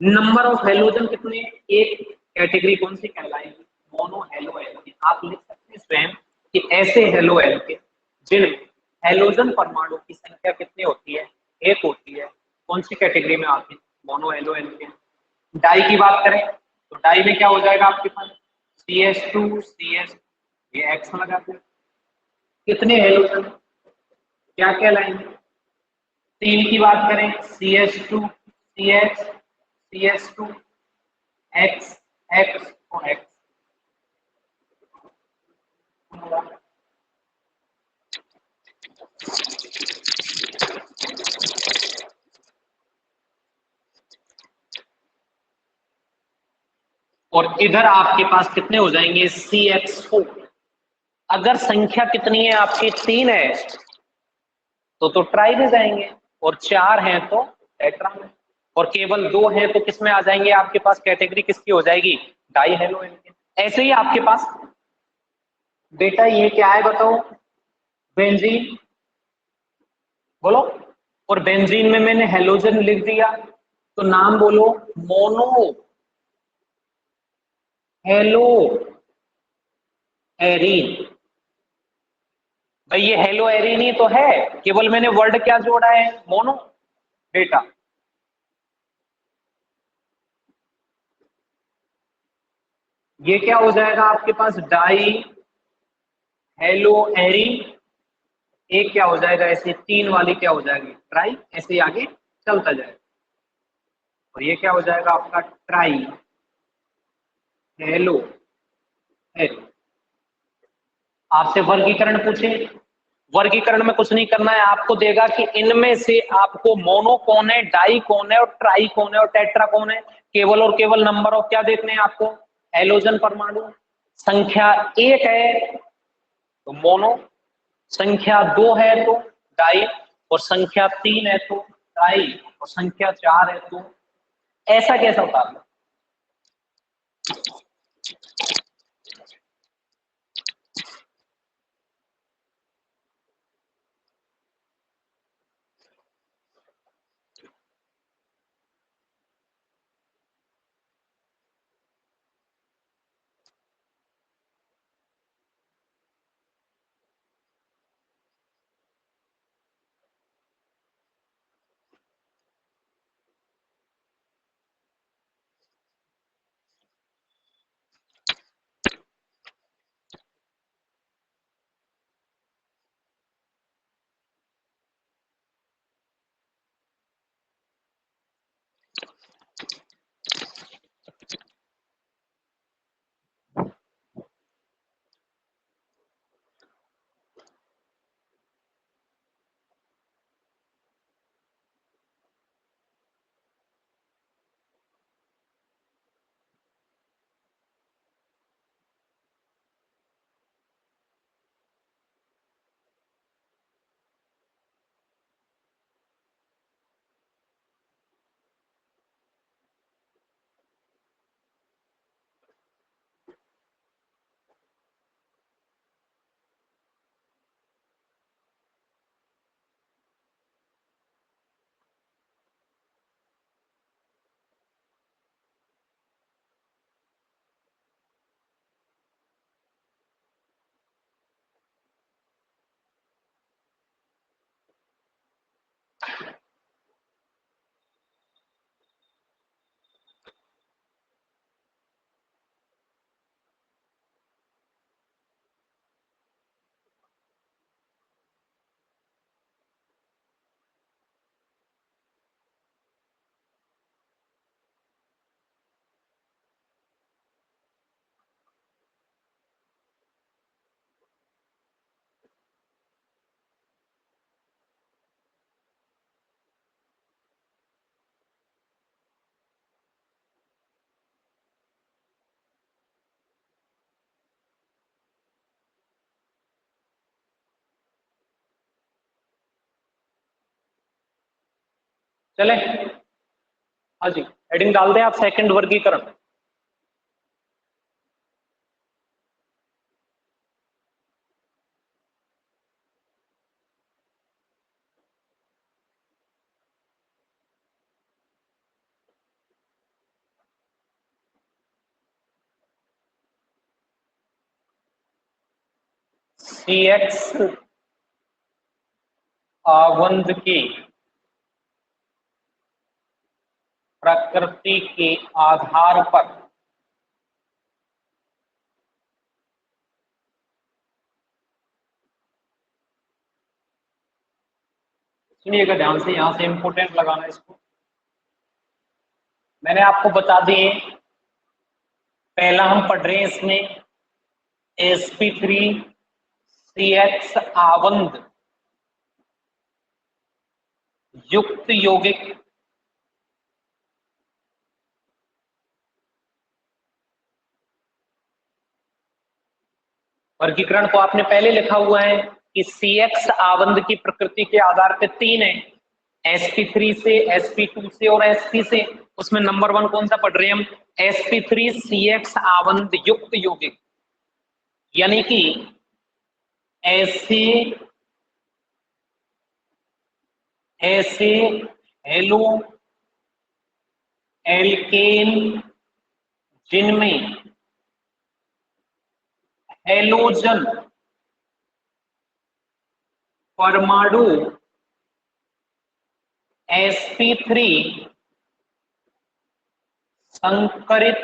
नंबर ऑफ हेलोजन कितने? एक कैटेगरी कौन सी कहलाएगी? Mono halo alkane. आप लिख सकते हैं स्वयं कि ऐसे हेलो एल्केन जिनमें हेलोजन परमाणु की संख्या कितनी होती है? एक होती है, कौन सी कैटेगरी में आती है? Mono halo alkene. डाई की बात करें तो डाई में क्या हो जाएगा आपके पास? CH2 CH, ये एक्स लगाते हैं। कितने हेलोजन क्या कहलाएंगे? 3 की बात करें CH2 CH CH2 X X और X। और इधर आपके पास कितने हो जाएंगे? CH4। अगर संख्या कितनी है आपकी? 3 है तो ट्राई में जाएंगे, और 4 हैं तो टेट्रा में, और केवल 2 हैं तो किस में आ जाएंगे? आपके पास कैटेगरी किसकी हो जाएगी? Die halo alkane. ऐसे ही आपके पास बेटा ये क्या है बताओ? बेंजीन, बोलो। और बेंजीन में मैंने हेलोजन लिख दिया, तो नाम बोलो मोनो हेलो एरीन। भाई ये हेलो एरीन ही तो है, केवल मैंने वर्ड क्या जोड़ा है? मोनो। बेटा ये क्या हो जाएगा आपके पास? Die hello arene. एक क्या हो जाएगा? ऐसे 3 वाली क्या हो जाएगी? ट्राई। ऐसे ही आगे चलता जाएगा, और ये क्या हो जाएगा आपका? Try hello arene. आपसे वर्गीकरण पूछे, वर्गीकरण में कुछ नहीं करना है, आपको देगा कि इनमें से आपको मोनो कौन है, डाई कौन है, और ट्राई कौन है, और टेट्रा कौन है। केवल और केवल नंबर ऑफ क्या देखने हैं आपको? हेलोजन परमाणु। संख्या 1 है तो मोनो, संख्या 2 है तो डाई, और संख्या 3 है तो ट्राई, और संख्या 4 है तो। ऐसा कैसा उतारना? चले, हाँ जी, हेडिंग डाल दें आप, सेकंड वर्गीकरण। CX आवंध की प्रकृति के आधार पर सुनिएगा ध्यान से, यहां से इंपोर्टेंट लगाना इसको। मैंने आपको बता दिए, पहला हम पढ़ रहे हैं इसमें sp3CX आवंध युक्त यौगिक वर्गीकरण को आपने पहले लिखा हुआ है कि CX आवंध की प्रकृति के आधार पे तीन है, sp3 से, sp2 से और sp से। उसमें नंबर 1 कौन सा पढ़ रहे हैं हम? sp3CX आवंध युक्त यौगिक, यानी कि ऐसे हेलो एल्केन जिनमें हेलोजन परमाणु sp3 संकरित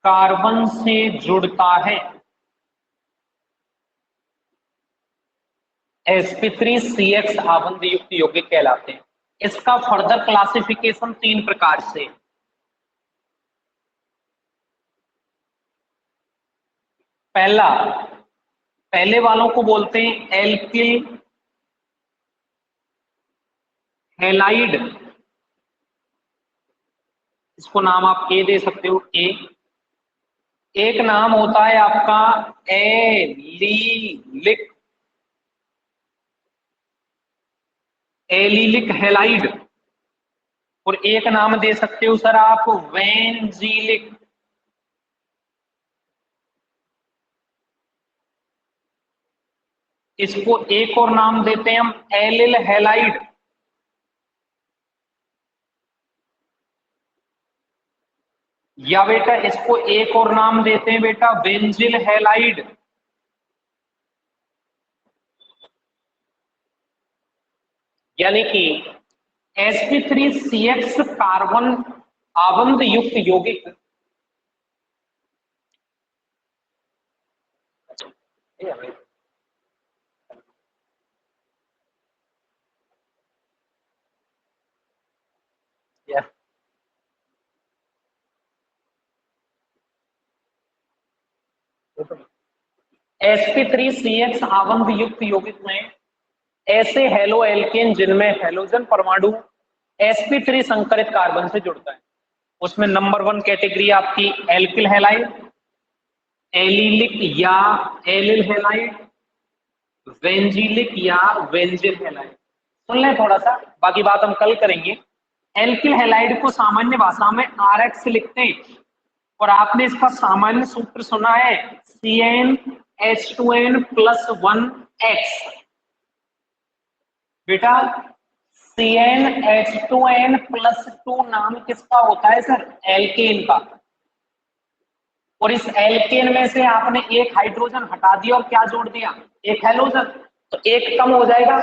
कार्बन से जुड़ता है, sp3CX आवंध युक्त यौगिक कहलाते हैं। इसका फर्दर क्लासिफिकेशन 3 प्रकार से। पहला, पहले वालों को बोलते हैं एल्किल हैलाइड, इसको नाम आप ए दे सकते हो, ए। एक नाम होता है आपका एलिलिक, एलिलिक हैलाइड, और एक नाम दे सकते हो सर आप वेंजिलिक। इसको एक और नाम देते हैं हम एलिल हैलाइड, या बेटा इसको एक और नाम देते हैं बेटा बेंजिल हैलाइड। यानी कि sp3CX कार्बन आवंध युक्त यौगिक sp3CX आवंध युक्त यौगिक में ऐसे हेलो एल्केन जिनमें हेलोजन परमाणु sp3 संकरित कार्बन से जुड़ता है, उसमें नंबर 1 कैटेगरी आपकी एल्किल हैलाइड, एलिलिक या एलिल हैलाइड, वेंजिलिक या वेंजिल हैलाइड। सुन लें थोड़ा सा, बाकी बात हम कल करेंगे। एल्किल हैलाइड को सामान्य भाषा में RX लिखते हैं, और आपने इसका सामान्य सूत्र सुना है CnH2n+1X। बेटा CnH2n+2 नाम किसका होता है सर? एल्केन का। और इस एल्केन में से आपने एक हाइड्रोजन हटा दिया और क्या जोड़ दिया? एक हैलोजन, तो एक कम हो जाएगा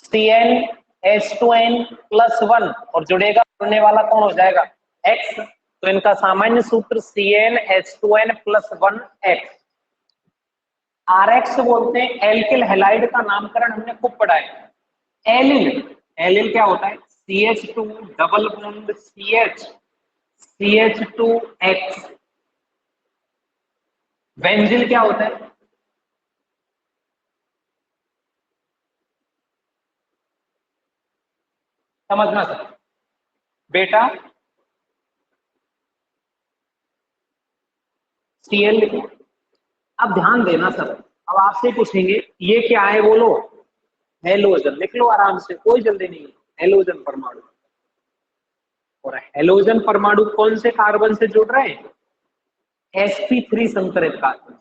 CnH2n+1, और जुड़ेगा, जुड़ने वाला कौन हो जाएगा? X। तो इनका सामान्य सूत्र CnH2n+1X। RX बोलते हैं एल्किल हैलाइड का नामकरण हमने खूब पढ़ा है। एलिल, एलिल क्या होता है? CH2 double bond CH CH2X। वेंजिल क्या होता है? समझना सर बेटा, Cl लिखो। अब ध्यान देना सर, अब आपसे पूछेंगे ये क्या है बोलो, हेलोजन लिख लो आराम से, कोई जल्दी नहीं है। हेलोजन परमाणु, और हेलोजन परमाणु कौन से कार्बन से जुड़ रहे हैं? sp3 संकरित कार्बन,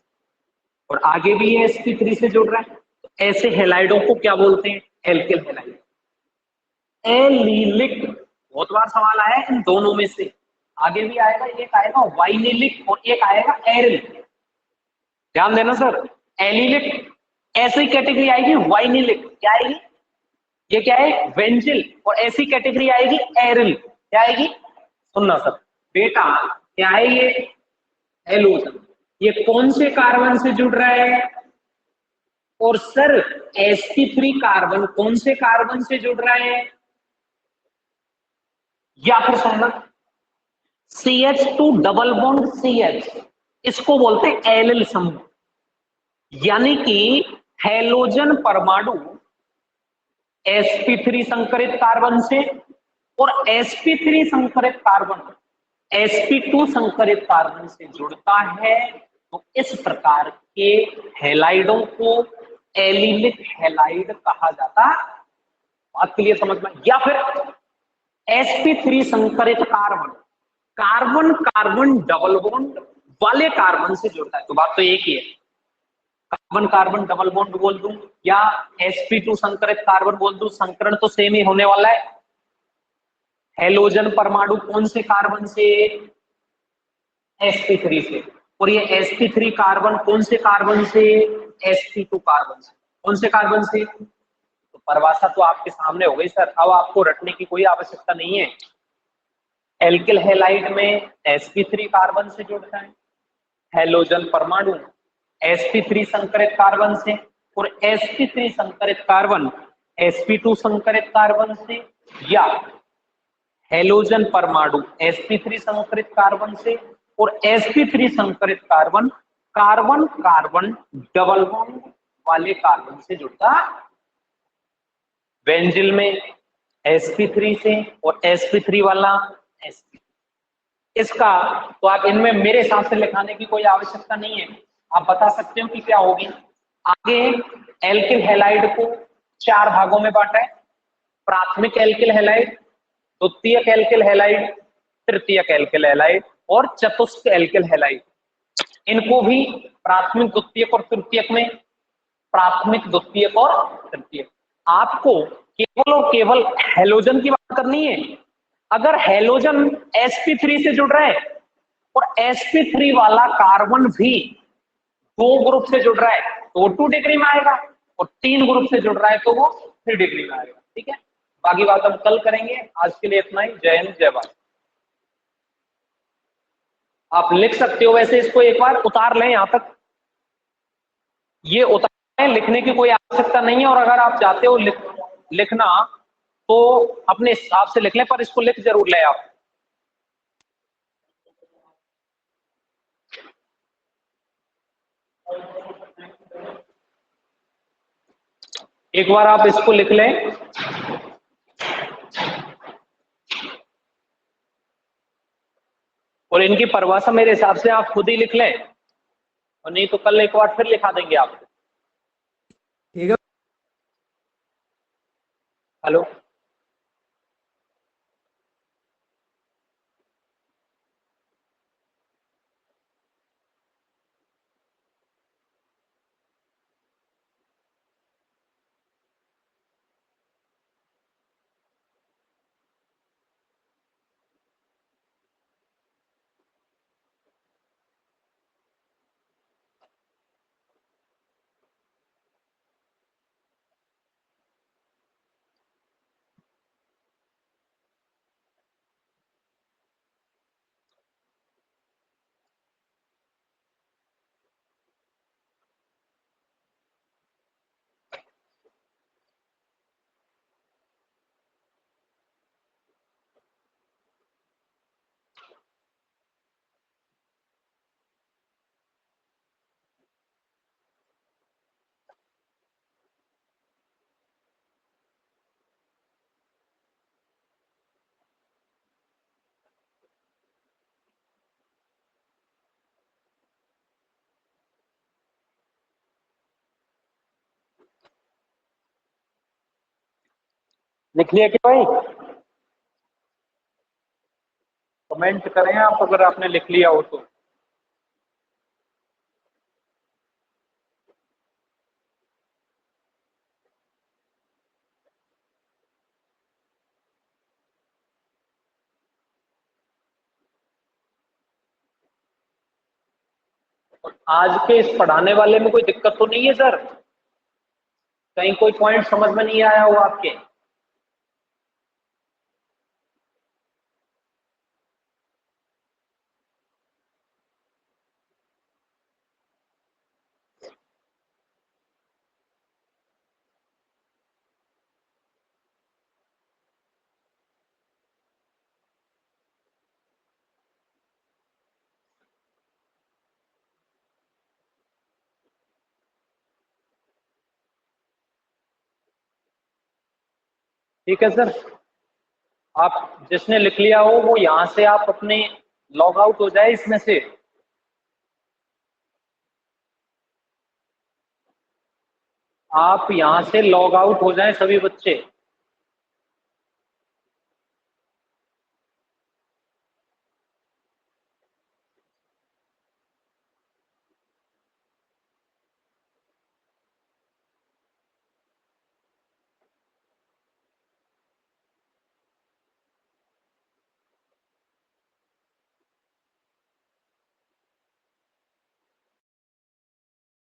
और आगे भी ये sp3 से जुड़ रहा है। तो ऐसे हेलाइडों को क्या बोलते हैं? Alkyl halide. एलिलिक, बहुत बार सवाल आया है इन दोनों में से, आगे भी आएगा, एक आएगा वाइनिलिक और एक आएगा एरिल। ध्यान देना सर, एलिलिक ऐसी कैटेगरी आएगी, वाइनिलिक क्या आएगी? ये क्या है? वेंजिल। और ऐसी कैटेगरी आएगी एरिल, क्या आएगी? सुनना सर बेटा, क्या है ये? हेलोजन। ये कौन से कार्बन से जुड़ रहा है? और सर sp3 कार्बन कौन से कार्बन से जुड़ रहा है? या फिर सुनना, CH2 डबल बॉन्ड CH, इसको बोलते हैं एलिल समूह। यानी कि हेलोजन परमाणु sp3 संकरित कार्बन से और sp3 संकरित कार्बन sp2 संकरित कार्बन से जुड़ता है, तो इस प्रकार के हेलाइडों को एलिलिक हेलाइड कहा जाता। बात क्लियर समझ में? या फिर sp3 संकरित carbon, carbon carbon double bond वाले कार्बन से जुड़ता है, तो बात तो एक ही है। कार्बन कार्बन डबल बॉन्ड बोल दूं या sp2 संकरित कार्बन बोल दूं, संकरण तो सेम ही होने वाला है। हेलोजन परमाणु कौन से कार्बन से? sp3 से। और ये sp3 कार्बन कौन से कार्बन से? sp2 कार्बन से। कौन से कार्बन से? तो परिभाषा तो आपके सामने हो गई सर, अब आपको रटने की कोई आवश्यकता नहीं है। एल्किल हैलाइड में sp3 कार्बन से जुड़ता है, हेलोजन परमाणु sp3 संकरित कार्बन से, और sp3 संकरित कार्बन sp2 संकरित कार्बन से, या हेलोजन परमाणु sp3 संकरित कार्बन से और sp3 संकरित carbon carbon carbon double bond वाले कार्बन से जुड़ता। बेंजिल में sp3 से और sp3 वाला sp, इसका तो आप इनमें मेरे हिसाब से लिखाने की कोई आवश्यकता नहीं है, आप बता सकते हो कि क्या होगी। आगे एल्किल हैलाइड को 4 भागों में बांटा है, प्राथमिक एल्किल हैलाइड, द्वितीयक एल्किल हैलाइड, तृतीयक एल्किल हैलाइड और चतुस्क एल्किल हैलाइड। इनको भी प्राथमिक द्वितीयक और तृतीयक में, प्राथमिक द्वितीयक और तृतीयक। आपको केवल और केवल हेलोजन की बात करनी है। अगर हेलोजन sp3 से जुड़ रहा है और sp3 वाला कार्बन भी 2 ग्रुप से जुड़ रहा है तो वो 2 डिग्री में आएगा, और 3 ग्रुप से जुड़ रहा है तो वो 3 डिग्री में आएगा। ठीक है, बाकी बात हम कल करेंगे, आज के लिए इतना ही। जय हिंद, जय भारत। आप लिख सकते हो, वैसे इसको एक बार उतार लें, यहां तक ये उतार लें, लिखने की कोई आवश्यकता नहीं है। और अगर आप चाहते हो लिखना तो अपने हिसाब से लिख लें, पर इसको लिख जरूर लें आप। एक बार आप इसको लिख लें, और इनकी परिभाषा मेरे हिसाब से आप खुद ही लिख लें, और नहीं तो कल एक बार फिर लिखा देंगे आपको। ठीक है। हेलो, लिख लिया क्या भाई? कमेंट करें आप अगर आपने लिख लिया हो तो। आज के इस पढ़ाने वाले में कोई दिक्कत तो नहीं है सर? कहीं कोई पॉइंट समझ में नहीं आया हो आपके? ठीक है सर, आप जिसने लिख लिया हो वो यहां से आप अपने लॉग आउट हो जाए इसमें से। आप यहां से लॉग आउट हो जाएं सभी बच्चे।